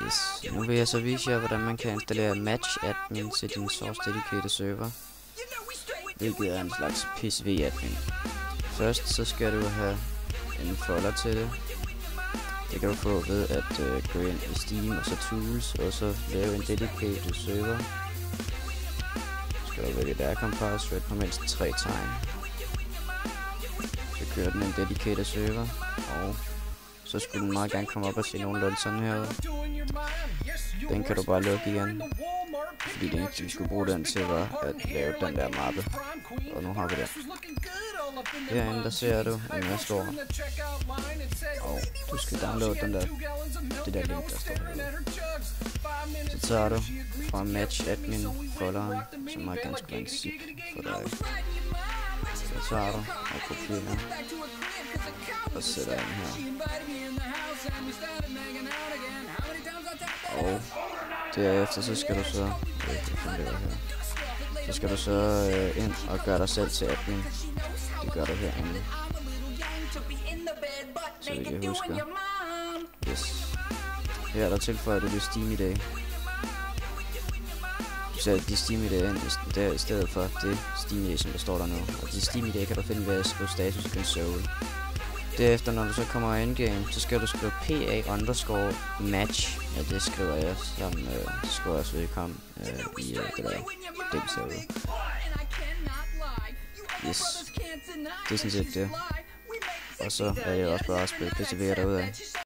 Yes, nu vil jeg så vise jer, hvordan man kan installere Match Admin til din Source Dedicated server, hvilket er en slags PCV admin. Først så skal du have en folder til det. Det kan du få ved at gå ind i Steam og så Tools og så lave en dedicated server. Så skal du vælge der compile thread på mindst 3 tegn. Så kører den en dedicated server, og så skulle den meget gerne komme op og se nogenlunde sådan her ud. Den kan du bare lukke igen, fordi det eneste vi skulle bruge den til var at lave den der mappe. Og nu har vi den. Herinde der ser du en masse ord, og du skal downloade det der link der står herude. Så tager du fra Match Admin folderen, som er ganske en zip for dig. Så tager du og kopierer og sætter ind her. Og derefter så skal du så ind og gøre dig selv til admin. Det gør du herinde, så vidt jeg husker. Yes. Her der tilføjer du det Steam ID. Du sætter de Steam ID ind der i stedet for det Steam ID, som der står der nu. Og de Steam ID kan du finde ved at skrive status i console. Derefter, når du så kommer i endgame, så skal du skrive PA_match. Ja, det skriver jeg som skriver så I kom i det der dem-server. Yes. Det er sådan set det. Og så er det også bare at spille PCV derudad.